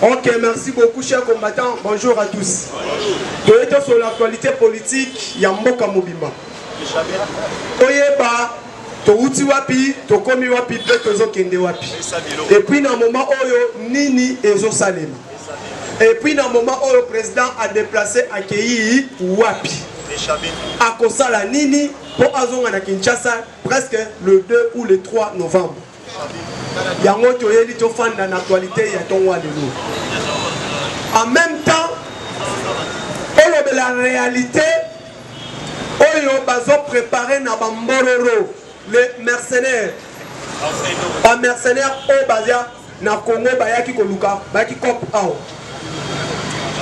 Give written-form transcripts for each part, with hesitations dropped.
Ok, merci beaucoup, chers combattants. Bonjour à tous. Nous sommes sur l'actualité politique. Yamboka Mobimba. Toyeba, Touti Wapi, Tokomi Wapi, Tozo Kende Wapi. Et puis, dans le moment où Nini et Zosalem. Et puis, dans le moment où le président a déplacé Akei Wapi. À Kosala Nini pour Azonga Kinshasa, presque le 2 ou le 3 novembre. Yango toyeli to fan dans l'actualité ya tonwa de nous. En même temps, on la réalité, on a préparé na bambororo les mercenaires. Les mercenaires au Bazia na Congo bayaki koluka, bayaki kop ao.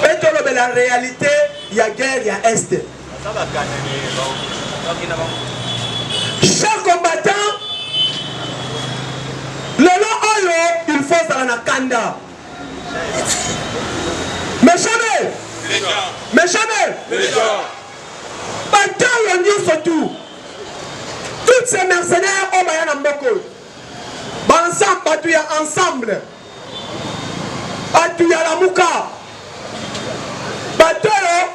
Et on la réalité, il y a guerre, il y a est. Chers combattants, le long il faut dans la kanda. Mais jamais. Bataille surtout. Tous ces mercenaires au Bayana Mboko. Ensemble, batuya ensemble. Batuya la muka. Bataille.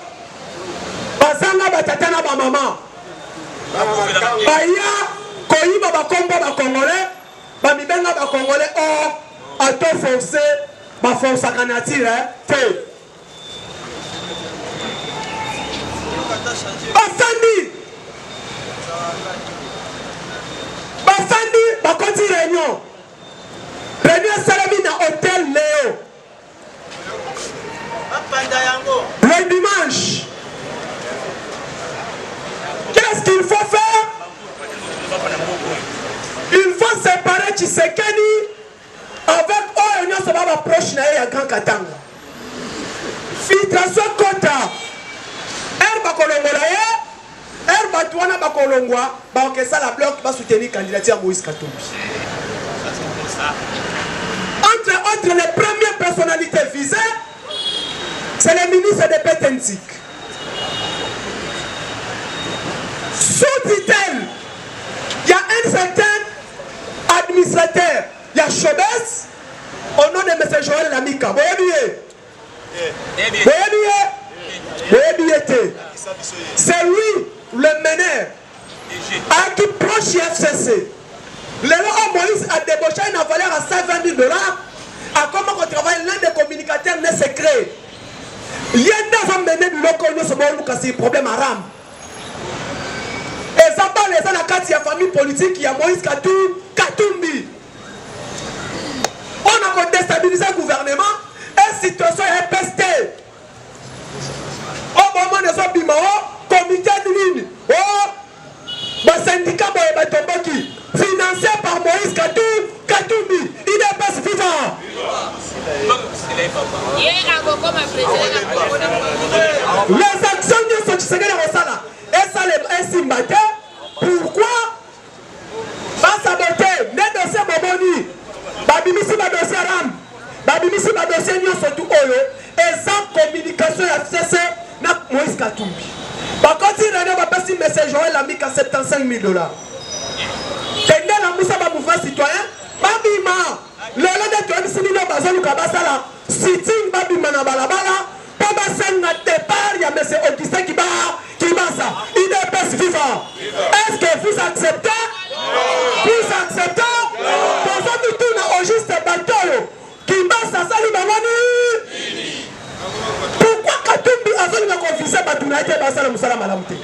Bazanga batatana ba maman. Baya koyiba bakombo ba congolais. Bamibenga ba congolais a tout forcé. Ma force à canatire, fait. Bafandi, Bakoti réunion. Réunion Salamina Hôtel Léo. Le dimanche. Qu'est-ce qu'il faut faire? Il faut séparer Tshisekedi avec Oyo Sababa proche na Grand Katanga. Filtration quota. Herba Kolongola, Herba Touana Bakolongwa, Baokesa la bloc va soutenir candidature Moïse Katumbi. Entre autres, les premières personnalités visées, c'est le ministre de Petenzik. Sous tutelle, il y a un certain administrateur. Il y a Chobès, au nom de M. Joël Lamika. C'est lui le meneur à qui proche FCC. Le roi Moïse a débauché une valeur à 120 000 $. À comment on travaille l'un des communicateurs n'est secret. Il y a un mené du local, nous problème à Ram. Et ça parle de la carte de la famille politique, il y a Moïse Katumbi. On a déstabilisé le gouvernement et situation est pestée. Au moment de son bimao, comité de ligne, le syndicat Boyebatomboki, financé par Moïse Katumbi, il est pas vivant. Les actions de ce Tshisekedi Rosala, et ça les Simbate, pourquoi va saboter les dossiers Boboni? Babimisi ba dossier Ram, Babimisi ba dossier Nyon surtout Oyo, et sans communication FCC na Moïse Katumbi. Par contre, il y a un message Joël Lamik à 75 000 $. Tendez la moussa ba mouvement citoyen, Babima, le lot de toi, si nous avons Kabasala, sitting Babima na balabala, Pabasen na départ, il y a M. Augustin qui ça. Il est pas vivant. Est-ce que vous acceptez? Vous acceptez? Nous tournons au juste bateau. Kimbasa sali bamani. Pourquoi Katumbi a fait une confiscation Batuna été basala musala malamute? Il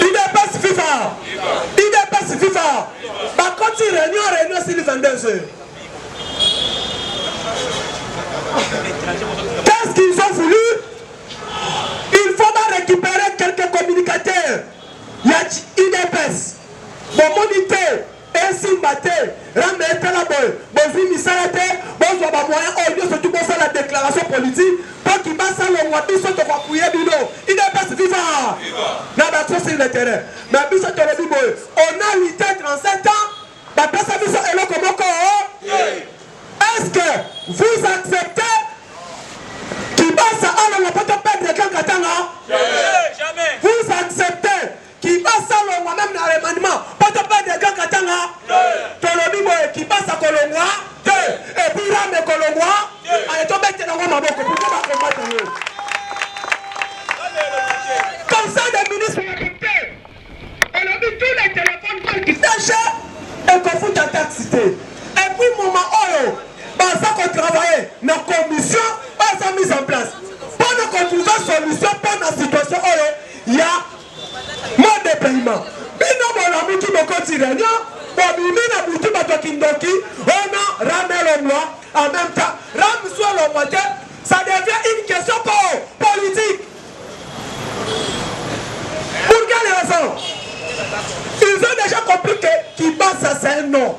est pas vivant. Il est pas vivant. Par contre, il réunion sur les 22 heures. Qu'est-ce qu'ils ont voulu? Il faut récupérer quelques communicateurs. Il y a IDPS, Bomonité, Esimbate, Rametalaboy, Bozi Misalate, Bozo Bamoyen, Oyo, surtout pour la déclaration politique, pour qu'il passe le Wabi, soit au Wapuye Bino. IDPS vivant. N'a sur le terrain. Mais Bissot Tolobiboy, on a 8 ans, 37 ans, la personne est là comme est-ce que vous acceptez qu'il passe à l'homme pour te perdre quelqu'un Katanga? Jamais. Vous acceptez qu'il passe à l'homme même dans les maniements pour te perdre quelqu'un Katanga? Tolobi boye Kibasa kolongwa te. Et puis Rame kolongwa. Allez tomber dans mon maboko. Pourquoi pas combattre eux? Conseil des ministres adopté. On a mis tous les téléphones qui s'achètent et qu'on fout en taxité. Et puis moment où ça qu'on travaille dans la commission, ça mise en place. Pendant qu'on trouve une solution pour la situation où il y a mode de paiement. Bino mon ami qui me continue, pour mimi na bouti bato kindoki, on a ramé le mois en même temps. Ram soit le moitié, ça devient une question politique. Pour quelle raison? Ils ont déjà compris que Kibasa c'est un nom.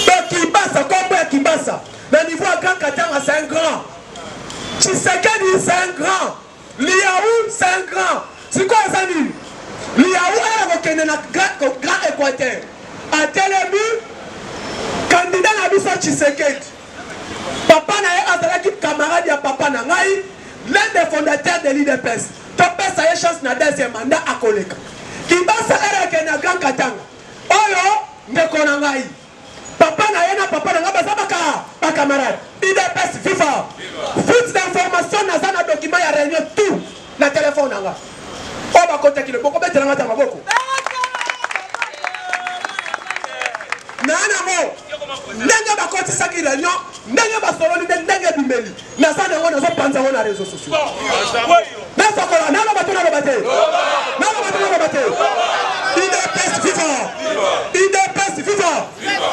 Donc Kibasa, comment Kibasa? Le niveau à Grand Katanga c'est un grand. Tshisekedi c'est un grand. Liaou c'est un grand. C'est quoi ça dit? Liaou est reconnu dans le Grand Équateur. A Télému, candidat à Bisso Tshisekedi. Papa n'a pas de camarade de Papa Nangaï, l'un des fondateurs de l'IDPS. Topé ça y est chance na deuxième mandat à Koleka. Kibasa est reconnu dans Grand Katanga. Oyo, Ndekonangaï. Papa n'a pas de camarade. IDPS FIFA. Fuite d'information dans un document, il y a réunion tout dans le téléphone. On va contacter le beaucoup, mais tu n'as pas beaucoup. Nanamo, n'enga ba koti saki réunion, n'enga ba solo ni n'enga bimeli. Na ça ne on a pas dans les réseaux sociaux. Na ça kola, na ba tona ba te. Na ba tona ba te. IDPS FIFA. IDPS FIFA.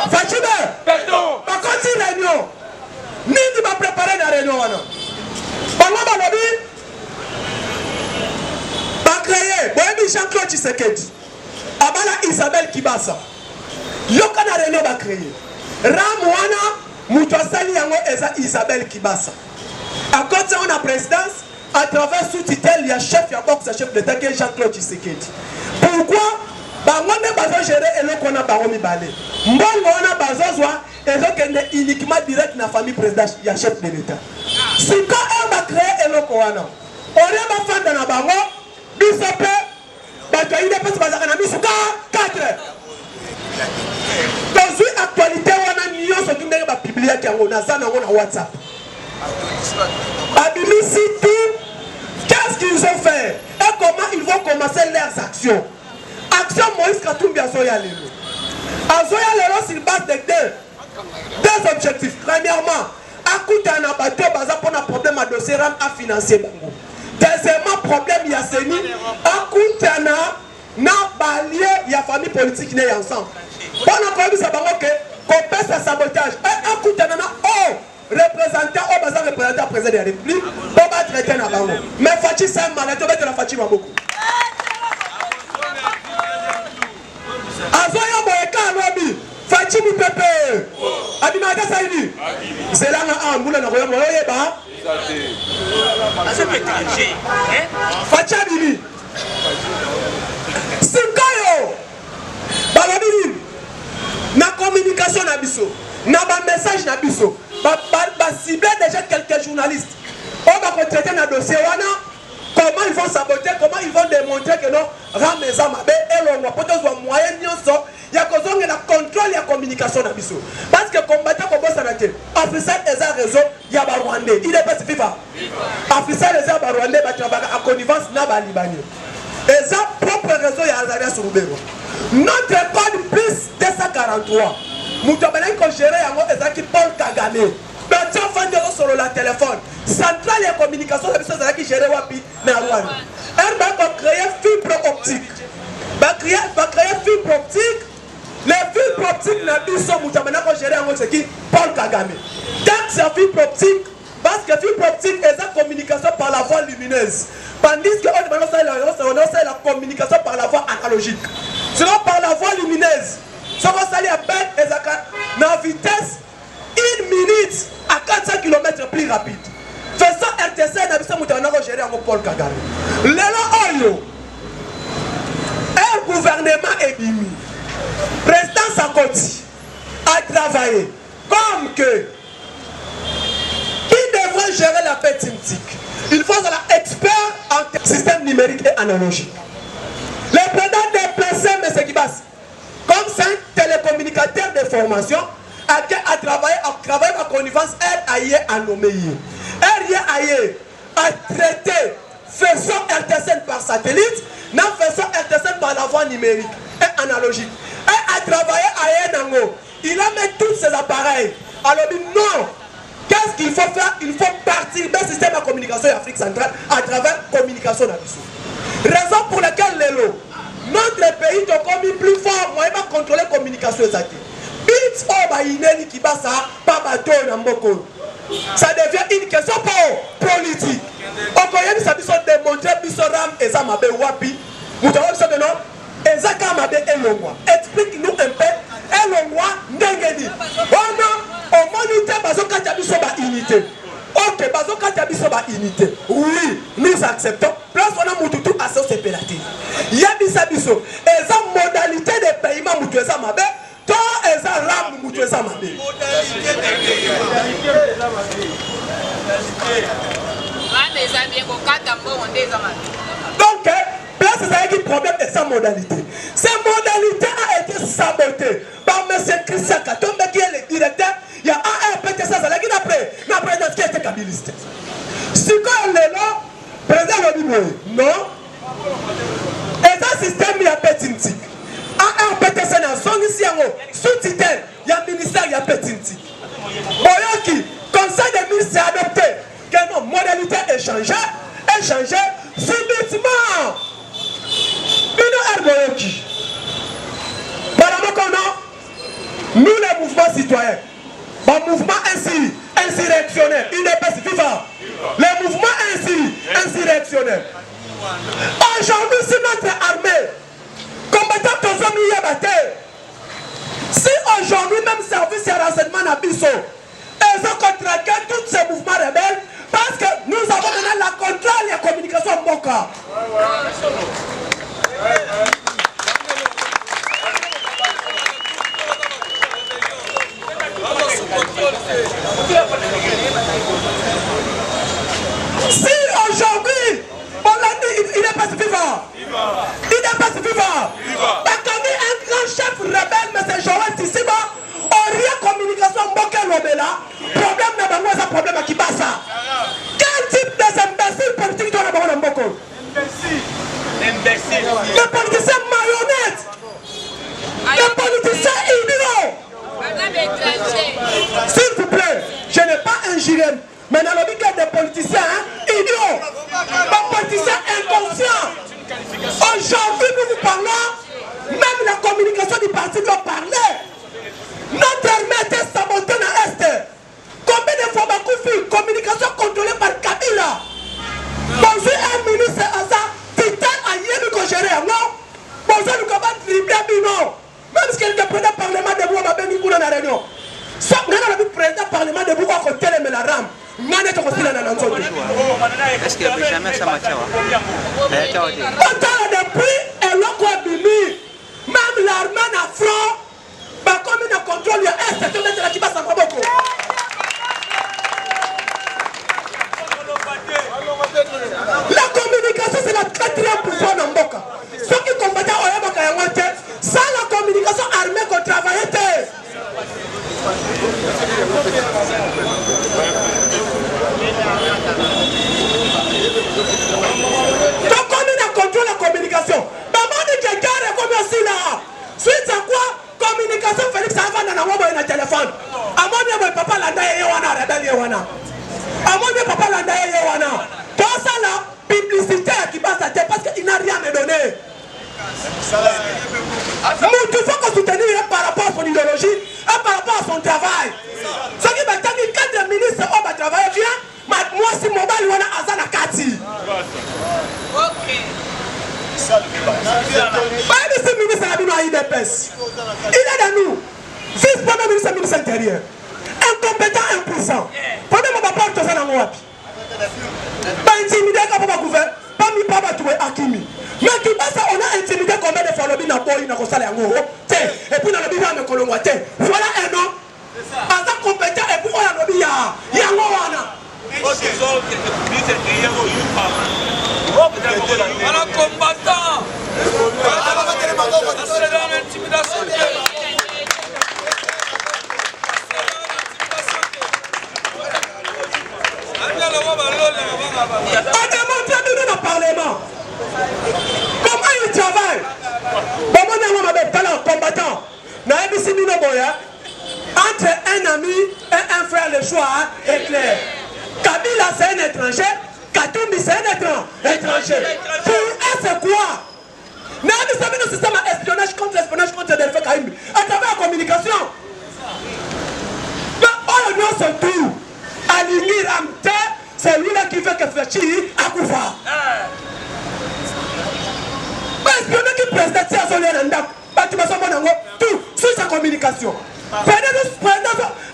Fachime. Pardon. Ba koti réunion. Nindi ba préparer la réunion wana. Bango ba lobi. Ba créer, boyebi Jean-Claude Tshisekedi. Abala Isabelle Kibasa. Yoka na réunion ba créer. Ramwana Moutouasali yango eza Isabelle Kibasa. À côté on a présidence à travers sous-titel il y a chef ya box chef d'État qui est Jean-Claude Tshisekedi. Pourquoi bango ne bazo gérer eloko na bango mibale. Mbongo wana bazozwa ezokende uniquement direct na famille président ya chef de l'État. Si quand on va créer eloko wana, on va faire na bango bisope bato ide pesi bazaka na bisuka 4. Dans une actualité, on a mis ce qui n'est pas publié sur WhatsApp. Abimisi tout, qu'est-ce qu'ils ont fait et comment ils vont commencer leurs actions. Action Moïse Katumbi Azoya Lelo. Azoya Lelo sur base de deux objectifs. Premièrement, Akutana Bato Baza pour un problème à dossier RAM à financer. Deuxièmement, problème il y a Seni. Akutana na balier il y a famille politique qui est ensemble. Pendant qu'on ça qu'on pèse le sabotage. Et Akutana na représentant au bazar représentant président de la République pour pas traiter na bango. Mais Fachi c'est un malade, tu vas te la Fachi beaucoup. Azoya Boyeka Lobi, Fachi Moupepe. Abimata Saïdi. C'est là un moulin à Roya Moyeba. C'est étranger. Fachi Abimi. Sinkayo. Balabini. Na communication na biso. Na ba message na biso. Ba cibler déjà quelques journalistes. On va traiter na dossier wana. Comment ils vont saboter, comment ils vont démontrer que non, Rameza Mabe et l'on va peut-être un moyen il y a la contrôle et la communication na biso. Parce que combattant comme ça na té. Officiel des réseau, il y a ba Rwandais. Il est pas FIFA. Officiel des Rwandais ba travailler en connivence na ba Libanais. Et ça propre réseau il y a Azaria Surubero. Notre code plus 243. Moutabana ko gérer yango ezaki Paul Kagame. Maintenant fandero sur le téléphone. Centrale et communication de biso qui gérer wapi na Rwanda. Elle va créer fibre optique. Va créer fibre optique. Les fibres optiques na biso Moutabana ko gérer yango c'est qui Paul Kagame. Donc c'est fibre optique parce que fibre optique est la communication par la voie lumineuse. Tandis que on a la communication par la voie analogique. Sinon par la voie lumineuse. Ce qu'on s'allie à peine et à vitesse 1 minute à 400 km plus rapide. Faisant RTC na biso Moutabana ko gérer yango Paul Kagame. Lelo oyo. Un gouvernement est bimi. Président Sarkozy a travaillé comme que il devrait gérer la paix thématique. Il faut un expert en système numérique et analogique. Le président déplacé M. Kibas comme c'est un télécommunicateur de formation, a travaillé en connivence, elle a nommé. Elle a traité faisant RTSN par satellite, non faisant RTSN par la voie numérique et analogique. Elle a travaillé à Yenango. Il a mis tous ses appareils. Alors non, qu'est-ce qu'il faut faire? Il faut partir d'un système de communication en Afrique centrale à travers la communication nationale. Raison pour laquelle notre pays est commis plus fort, moi il va contrôler la communication exacte. Bits qui ça devient une question politique. On ça démontrer Bissoram et ça m'a wapi. Vous avez non? Et ça m'a explique-nous un peu. Elongwa Ndengedi. Oh non, au monité bazoka tabiso ba unité. Ok, bazoka tabiso ba unité. Oui, nous acceptons. Plus on a mututu asso séparatiste. Yabisa biso. Et ça modalité de paiement mutu ça mabe. Toi et ça ram mutu ça mabe. Modalité de paiement. Donc, place c'est un problème de sa modalité. Cette modalité a été sabotée par M. Christian Katombe qui est le directeur. Il y a un PTC, ça l'a dit après qui était kabiliste. Si quand on est là, le président l'a dit non. Et dans le système, il y a Petinti. Un PTC dans son ici, sous-titre, il y a ministère, il y a Petinti. Boyoki, conseil des ministres est adopté. Que non, modalité échangée, subitement. Nous les mouvements citoyens, le mouvement insurrectionnel, il n'est pas vivant. Le mouvement insurrectionnel. Aujourd'hui, si notre armée, combattant aux hommes Yabaté, si aujourd'hui même service et renseignement à Bisso, ils ont contraqué tous ces mouvements rebelles, parce que nous avons donné la contrôle et la communication en Boka. Si aujourd'hui, il n'est pas vivant, il n'est pas vivant, un grand chef rebelle, M. Joël Tissiba, on communication Mboka Lobela, problème n'a pas un problème à Kibasa. Quel type d'imbécile politique doit avoir un Mboko? Imbécile. Les politiciens marionnettes. Les politiciens idiots. S'il vous plaît, je n'ai pas injuré. Mais dans le cas des politiciens idiots, des politiciens inconscients. Aujourd'hui, nous vous parlons, même la communication du parti doit parler. Notre armée était sabotée dans l'Est. Combien de fois Bakoufi, communication contrôlée par Kabila. Bonjour, un ministre à ça, Titan a yémi qu'on gère, non? Bonjour, nous avons dribblé Bino. Même si quelqu'un prenait le Parlement de Boua, Mabé Mikouna na réunion. Sauf que nous avons président Parlement de Boua qui télé la rame. Est-ce qu'il n'y a jamais ça match? Depuis, et l'on même l'armée n'a front, comme il a contrôle, il y a un section de la qui passe à Maboko. La communication, c'est la quatrième pouvoir dans Mboka. Ceux qui combattaient au Yabaka, sans la communication armée qu'on travaillait. Donc, comme il a contrôlé la communication, maman dit que Gare est comme aussi là. Suite à quoi? Communication, Félix Avant dans un téléphone. À mon papa l'a dit, Amon papa l'a Yewana. Tout ça là, publicité qui passe à terre parce qu'il n'a rien à donner. Il faut qu'on soutenir par rapport à son idéologie et par rapport à son travail. Ce qui m'a dit, quand le ministre va travailler bien, moi si mon bal wana azana kati. Ok. Pas de ministre à l'Union IDPS. Il est dans nous. Vice-premier ministre intérieur. Incompétent 1%. Pendant que je porte ça dans mon wapi. Pas intimidé comme on gouverner, pas mis pas batoué Akimi. Mais qui passe on a intimidé combien de fois le bina boy na kosala yango. Et puis dans le bina me kolongwa te. Voilà un an. Pas compétent et puis on a le bina. Yango wana. Alors combattant. démontré dans le Parlement comment il travaille. Bon, combattant. Entre un ami et un frère, le choix est clair. Kabila, c'est un étranger. Katumbi, c'est un étranger. Pour eux, c'est quoi? Nous avons un système d'espionnage contre Delphi Kaïm à travers la communication. Mais on a son tour. Aligner Ramte, c'est lui-là qui fait que Fletchi a Koufa. Espionner qui présente à son lien, tout sur sa communication. Prenez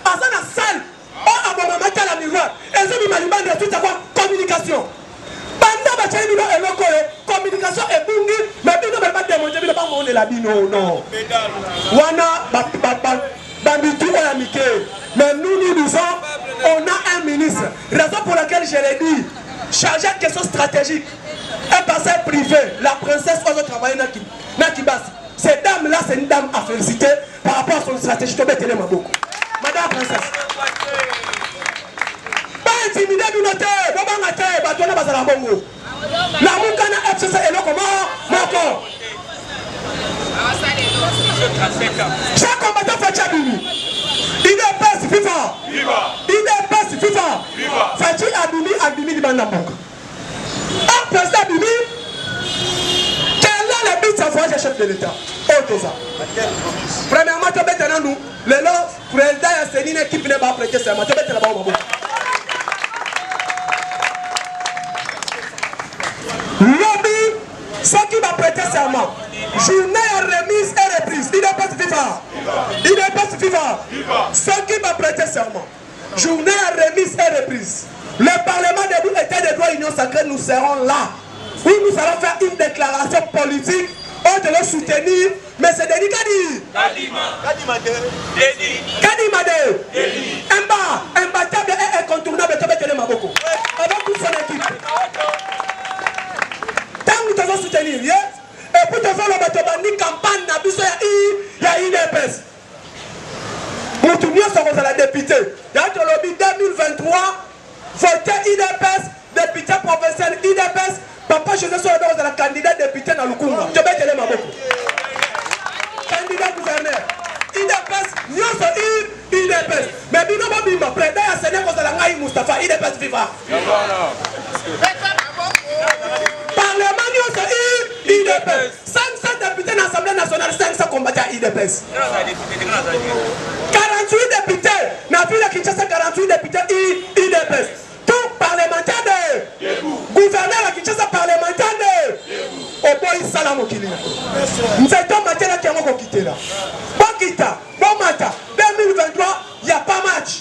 à sa salle, on a monté à la miroir, et je me tout à communication. Pendant que tu as communication et bungi, mais tu ne peux pas démontrer que tu n'as pas de non. Wana, mais nous disons, on a un ministre. Raison pour laquelle je l'ai dit, chargé de questions stratégiques, un passé privé, la princesse Ozo travaille dans Kibas. Cette dame-là, c'est une dame à féliciter par rapport à son stratégie. Madame la princesse. Pas intimider l'unité, la Moukana FCC est là comment encore. Chaque combattant fait Tchabini. Il est passe FIFA. Il est passe FIFA. Fati Abimi du Bandamok. Un président Abimi, quel est le but de sa voix chef de l'État? Premièrement, tu as nous, le président et une équipe n'est pas prêté serment. Tu as là-bas. Lobby, ceux qui va prêter serment. Journée à remise et reprise. Il est pas FIFA. Il est pas FIFA. Ceux qui va prêter serment. Journée à remise et reprise. Le Parlement debout était des droits Union Sacrée, nous serons là. Où nous allons faire une déclaration politique. On doit le soutenir. Mais c'est Denis Kadimade. Imbattable et incontournable. Avec toute son équipe. Tant que nous devons soutenir. Et pour te faire le campagne, il y a une épaisse. Pour tout le monde, c'est la députée. Il y a le lobby 2023, voter IDPS, député provincial IDPS, papa, je suis dans la candidate député dans le Congo. Je vais te le dire. Candidat gouverneur. IDPS, nous sommes IDPS. Mais nous sommes bimba. Président à Sénégal, vous allez Moustapha, IDPS viva. Parlement, nous sommes IDPS. 500 députés dans l'Assemblée nationale, 500 combattants IDPS. 48 députés, dans la ville de Kinshasa, 48 députés IDPS. Tout parlementaire de gouverneur à Kinshasa, parlementaire de Oboï Salam Okili. Nous sommes matière qui ont quitté là. Bon quitta, bon matin, 2023, il n'y a pas match.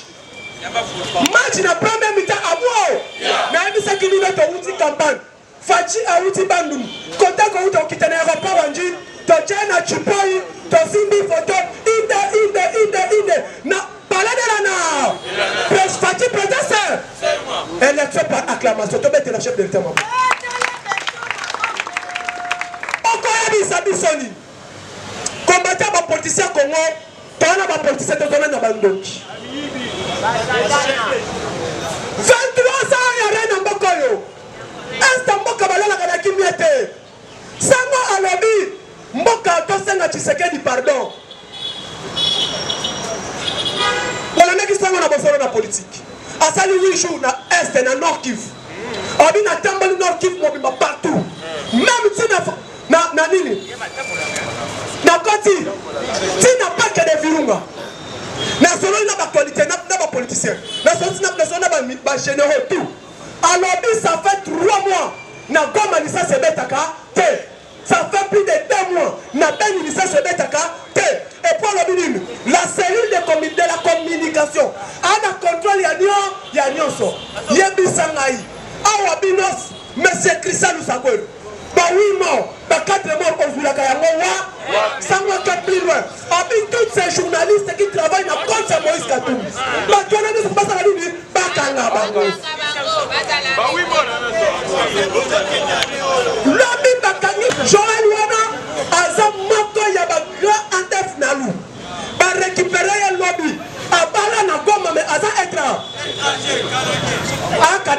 Match dans la première mi-temps à moi. Mais il y a 5 minutes de campagne. Fati a outi bandum. Côté que vous avez quitté l'aéroport Wanji, tu tiens à Chipoi, tu simbi photo, ide. Na, parlez de la na. Fati président. Élection par acclamation. Tu mets la chef de l'État. Okoya Bisabisoni. Combattant les politiciens Congo, tu as les politiciens de domaine de Bandoki. 23 ans, il y a rien dans Bokoyo. Est-ce que Mboka Balala Kanaki miete? Sango alobi, Mboka Tosenga Tshisekedi pardon. Voilà les qui sont dans la politique. À Sali 8 jours na Est et na Nord Kivu. Obi na Tambali Nord Kivu mobimba partout. Même si na nini? Na Koti. Si na pas que des virunga. Na solo na actualité na ba politicien. Na solo na ba généraux tout. Alors, ça fait 3 mois. Na Goma Nissa Sebetaka, te. Ça fait plus de 2 mois. Na Ben Nissa Sebetaka, te. Et pour le minimum, la cellule de la communication. A na contrôle ya nyonso. Yebi Sangai. Awa Binos, Monsieur Christian Lusagol. Ba 8 morts, ba 4 morts au Zulaka Yangowa. Sango 4 plus loin. Avec tous ces journalistes qui travaillent dans contre Moïse Katumbi. Ba tu as dit pas ça la ligne, ba kanga bango. L'homme Bakani, Joël Wana, Azam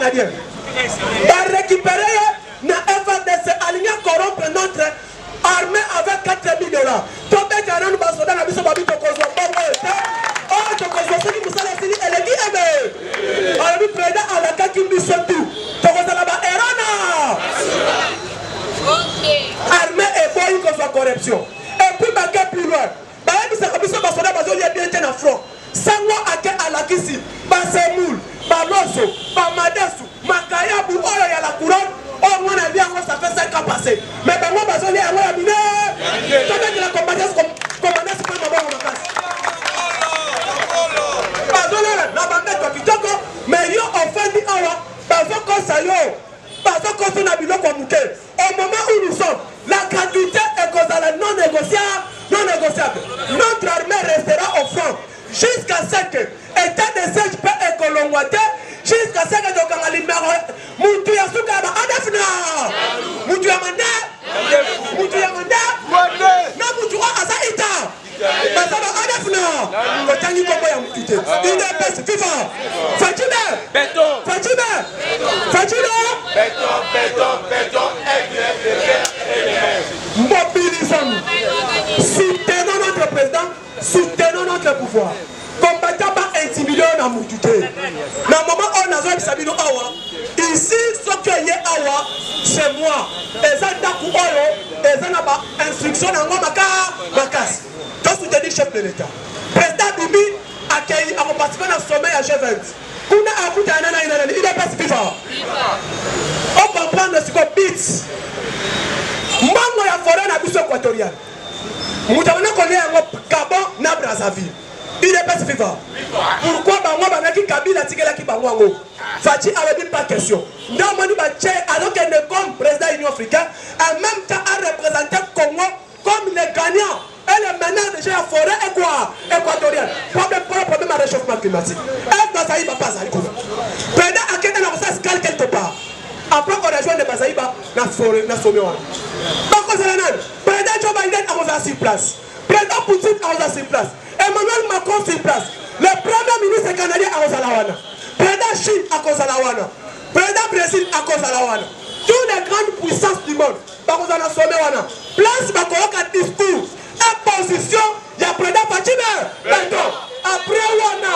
canadiens. Va récupérer na FRDC aligné corrompre notre armée avec 4 000 $. Tombé Karan Basoda na biso babi tokozwa bongo eta. Oh tokozwa siki musala sili eleki ebe. Alors le président à la kaki biso tout. Tokozwa la ba erana. Armée et boy qu'on soit corruption. Et puis baguer plus loin. Bah biso biso Basoda bazo lié bien ten en front. Sangwa ake alakisi. Basemoul, Baloso, Bamadesu, Makayabu, oyo ya la couronne. Oh, moi, ça fait 5 ans passés. Mais ben, moi, je vais aller à Miné. Quand la combattance commandant, c'est pas ma casse. La bande qui toque, mais yo, on fait du awa, parce que ça yo, parce que c'est un bilan comme muté. Au moment où nous sommes, la gratuité est causale non négociable. Notre armée restera au front jusqu'à ce que état de siège peut être colomboité. Jusqu'à ce que nous ayons Moutou Yasuka Adafna Moutou Yamanda Moutou Yamanda na Moutou Asaïta Basaba Adafna Kotani Kombo ya Moutouté une épaisse FIFA Fatime Béton mobilisons soutenons notre président, soutenons notre pouvoir. Combattant pas intimidé na Moutouté. Na moment on a besoin de awa. Ici ce qui est awa c'est moi. Et ça d'aku oyo, et ça n'a pas instruction na ngoma makas. Quand tu te dis chef de l'État. Président Bibi accueilli à participer au sommet à G20. Kuna akuta nana il est pas FIFA. On comprend ce qu'on bits. Mango ya forêt na biso équatorial. Moutavana connaît un Gabon na Brazzaville. Il est pas vivant. Pourquoi Bango Banaki Kabila Tigela qui Bango Fati avait dit pas question. Non, Manu Baché, alors qu'elle est comme président de l'Union africaine, en même temps a représenté Congo comme les gagnants. Elle est maintenant déjà en forêt équatorienne. Problème à réchauffement climatique. Elle doit savoir pas ça. Président a quitté la recette quelque part. Après qu'on rejoint les Bazaïba, la forêt, la sommet. Donc, président Joe Biden a 6 places. Président Poutine a 6 places. Emmanuel Macron sur place. Le premier ministre canadien à Ozalawana. Président Chine à Kozalawana. Président Brésil à Kozalawana. Toutes les grandes puissances du monde. Bakozana Somewana. Place Bakoloka discours. Imposition. Il y a président Fatime. Maintenant. Après Wana.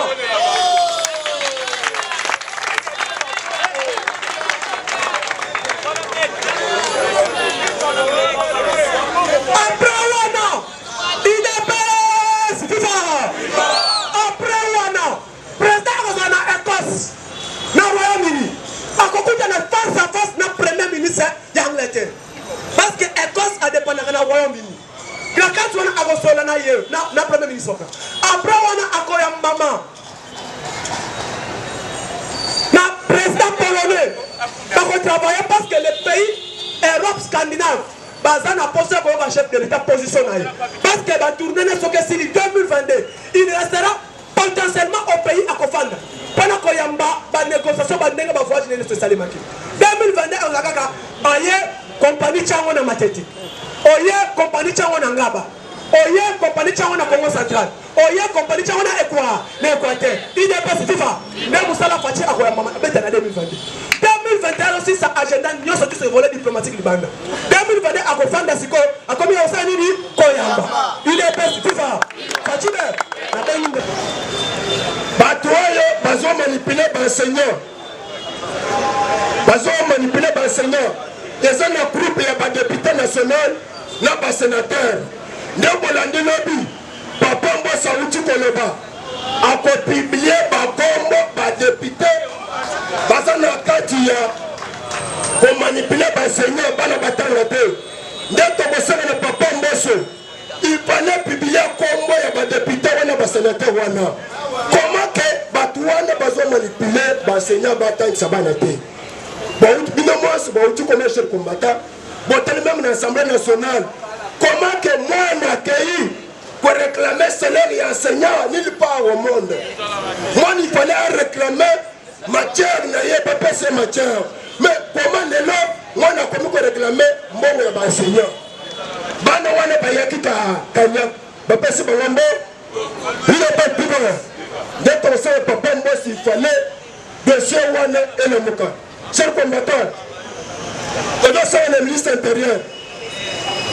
Après Wana. Il est après Wana, président Rosana Écosse, na Royaume-Uni, à côté de la face à face, na premier ministre d'Angleterre. Parce que Écosse a dépendant de la Royaume-Uni. La carte wana agosola na yeux, na premier ministre. Après Wana akoya maman, na président polonais, pour travailler parce que les pays Europe scandinave. Bazan a posé comme chef de l'État positionné. Parce que la tournée n'est que si 2022, il restera potentiellement au pays à Kofanda. Pendant qu'il y a une négociation, il y a une voyage de Salimaki. 2022, on a dit compagnie Tchangona Mateti. Oye compagnie Tchangona Ngaba. Oye compagnie Tchangona Congo Central. Oye compagnie Tchangona l'Équateur. Il n'est pas FIFA. Même Moussala Fati a quoi maman en 2022. 2021 aussi sa agenda n'y a sorti ce volet diplomatique du Banda. 2022 à Kofanda Siko a commis au sein de Koyamba. Il est pas FIFA. Fati Batoyo bazo manipuler l'enseignant. Bazo manipuler l'enseignant. Les gens ont groupe ya député national, na sénateur. Ndebolandi lobi. Papa Mbosa Uti Koloba. A publié Bakombo ba député. Baza na kati ya ko manipuler l'enseignant bana batanga te. Ndeto bosana na Papa Mbosa. Il fallait publier Kombo ya député wana ba sénateur wana. Comment que Batouane bazo manipuler l'enseignant batang sabana te. Comme chef combattant, même dans l'Assemblée nationale, comment que moi m'accueilli pour réclamer salaire et enseignant nulle part au monde. Moi, il fallait réclamer matière, pas passer matière. Mais comment les lois, moi, on a commis réclamer mon enseignant. Bana wana bayakita kanya, bapesi bangambo, il n'est pas plus bon. Dès qu'on sait papa moi s'il fallait dossier wana elemuka. Chers combattants, quand on sort le ministre intérieur,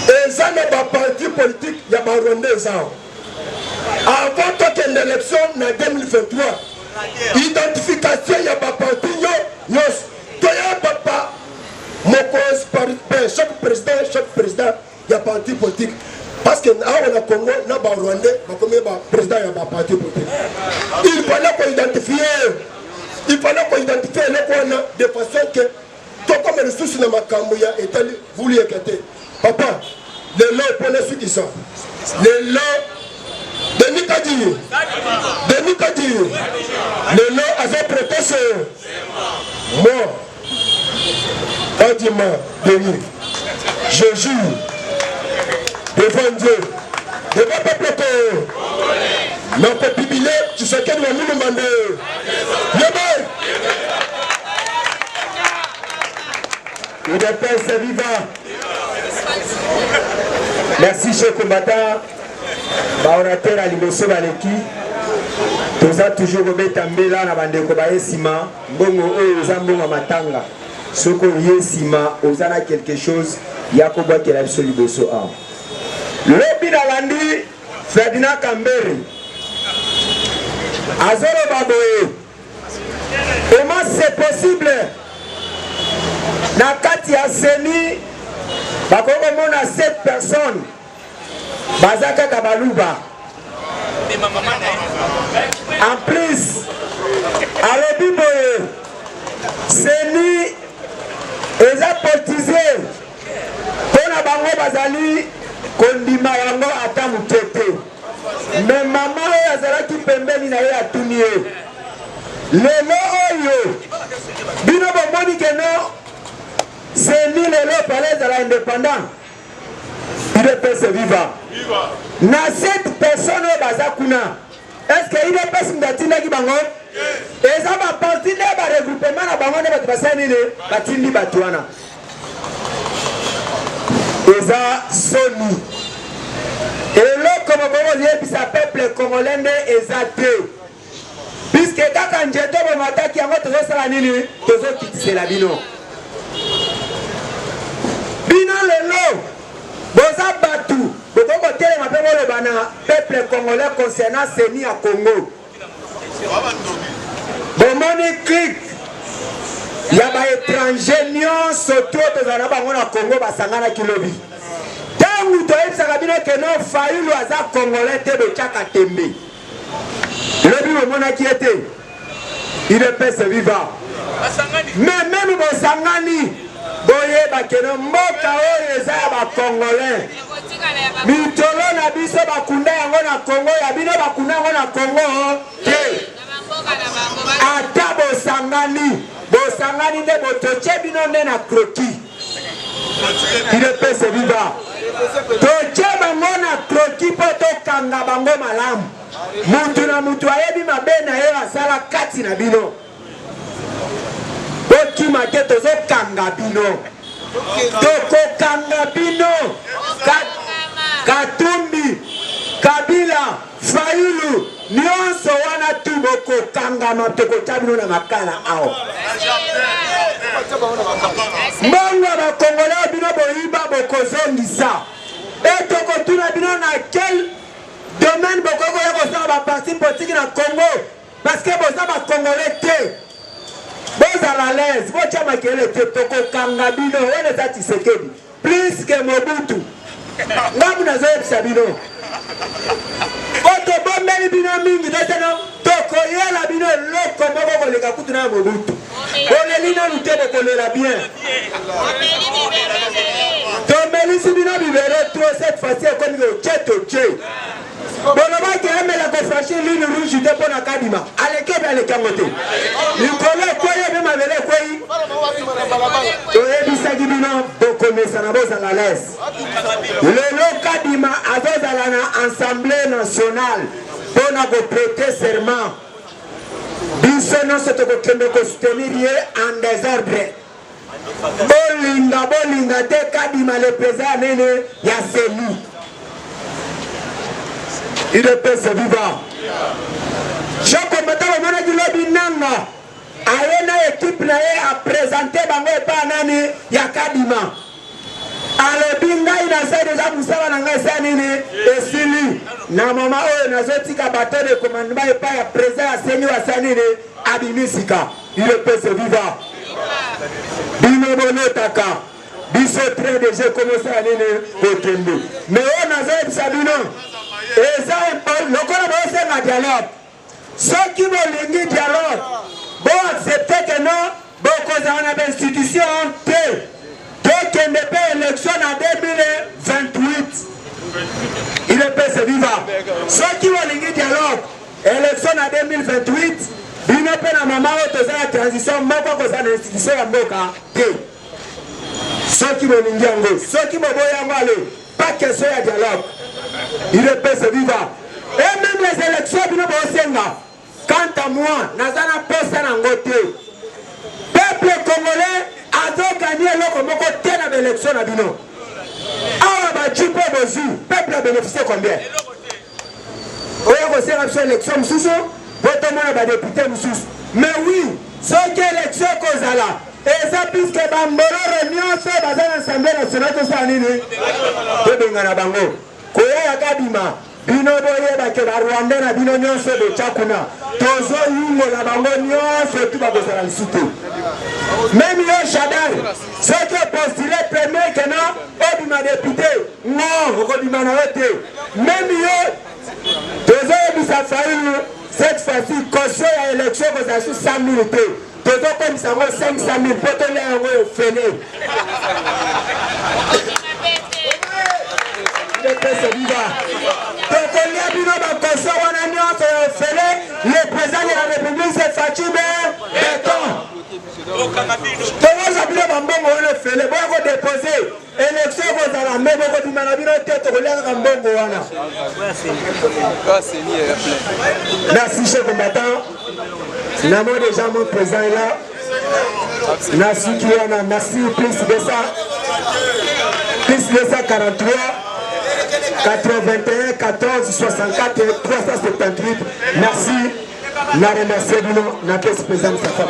et ça n'est pas parti politique, il y a pas rondé ça. Avant qu'il y ait une élection en 2023, identification, il y a pas parti, il y a papa, chaque président, il y a parti politique. Parce que là, on a Congo, on a Rwandais, on a président, il y a pas parti politique. Il fallait qu'on identifie de façon que tout comme les ressources de ma Kamouya est voulu éclater. Papa, les lots pour les ceux qui sont. Les lots de Nikadi. Les lots avaient prêté ce mort. Adima, Denis, je jure devant Dieu, devant le peuple mais on peut publier, tu sais qu'elle va nous demander. Il est vivant. Merci, chers combattants. Baorateur à l'Imoso Baleki. Tous a toujours remis Tambela na bandeko ba esima. Mbongo oyo zambonga matanga. Soko yesima ozana quelque chose. Yakoba qui a absolu bosso a. Lobi na landi Ferdinand Kamberi. Azoro Baboye. Comment c'est possible? Na kati ya seni bakoko mona 7 personnes bazaka kabaluba. En plus alobi boye seni eza politisé pona bango bazali kondima yango ata mutete. Mais mama oyo azalaki pembeni na ye atuni ye lelo oyo bino bomoni keno seni lelo palais à l'indépendant. Il est vivant. Na 7 personnes au Bazakuna. Est-ce qu'il est personne d'attendre qui bango? Et ça va partir de la regroupement à bango de Bassani, Batili Batuana. Et ça, Sony. Et là, comme on dit, puis ça peuple congolais et ça deux. Puisque quand on jette au matin qui a votre salanini, tous autres qui c'est la bino. Bino lelo, boza batu, boko tele mapemo le bana peuple congolais concernant Seni à Congo. Bomoni clic, yaba étranger nyon soto tozana bango na Congo basangana kilobi. Tangu toyebi sakabino keno Fayulu aza congolais te be chaka tembe. Lobi bomona qui était, il est pèse vivant. Mais même bosangani boye bakeno mboka oyo eza ya bakongolais mitolo na biso bakunda yango na Congo ya bino bakunda yango na Congo te ata bosangani nde botoche bino nde na croquis il est pese viva toche bango na croquis po tokanga bango malamu mutu na mutu ayebi mabe na ye asala kati na bino Okima te tozo kanga bino. Toko kanga bino. Katumbi, Kabila, Fayulu, nyonso wana tu boko kanga matoko tabino na makala ao. Mbongo ba Congolais bino boyiba boko zongisa. Et toko tuna bino na quel domaine boko ko sa ba parti politique na Congo parce que boza ba Congolais te. Vous à l'aise, vous avez Toko Kangabino, on est à Tisekedi. Plus que Mobutu. Nous avons Sabino. Votre bon bino mingi, Toko Yala Bino, l'autre comme les Kakutuna Mobutu. On est l'ina nous te la bien. Tomeli Sibino Bibere, toi cette fois-ci, comme le Tché. Bonoma qui aime la confranchir l'île rouge de Bonakadima. Allez, qui va les camoter? Nicolas, quoi, il y a même avec quoi? Toye Bissagibino, Bokome Sanabos à la laisse. Le Lokadima, Azos à la Assemblée nationale, pour nous prêter serment. Bissono, c'est que nous soutenir en désordre. Bolinga, te Kadima, le président Nene, Yasseni. Il est pèse vivant. Chaque combattant au monde du lobby nanga. aye na équipe na ye a présenté bango epa nani ya Kadima alobi ngai naza deja mosala na ngai esa nini esili na mama oyo nazotika bato de commandement epai ya président ya seni wasa nini abimisika il peut se vivre bino bonotaka biso train de jeu komosala nini kokende mais oyo nazoyebisa bino eza lokola bosenga dialogue soki bolingi dialogue boaccepte ke non bokozala na bainstitution te tokende mpe élection na 2028 il peut se vivre soki bolingi dialogue élection na 2028 bino mpe na mama oyo toza na transition moko kozala na institution ya mboka te soki bolingi yango soki boboyi yango ale pas question ya dialogue il peut se vivre et même les élections bino bosenga quant à moi naza na posa nango te peuple congolais azoganye eloko moko te na baélection na bino awa baji mpo bozwi peuple abénéficie combien oyo kosenga biso élection mosusu po tomona badepute mosusu mais oui soki élection ekozala eza puiske bamboloro nyonso baza na assemblée nationale tosala nini tobenga na bango koya ya Kadima bino boyebake barwanda na bino nyonso botya kuna tozoyungola bango nyonso tu bakozala lisu te même yo Shadar soki opostule premier kena obima député non okobima na yo te même yo tozoyebisa Fayulu cette fois-ci caution ya élection kozala su 100 000 te tozokomisa yango 500 000 po tolia yango ofele tokolia bino bakoso wana nyonso ya ofele le président de la république c'est Fatou Beton tokoza bino bambongo wana ofele boya kodepose élection ekozala me bokodima na bino te tokolia kaka mbongo wana merci chef combattant namo déjà mon président est là merci Kiana merci plus de ça plus de ça 43 81 14 64 378 merci na remercier bino na pesi président Moustapha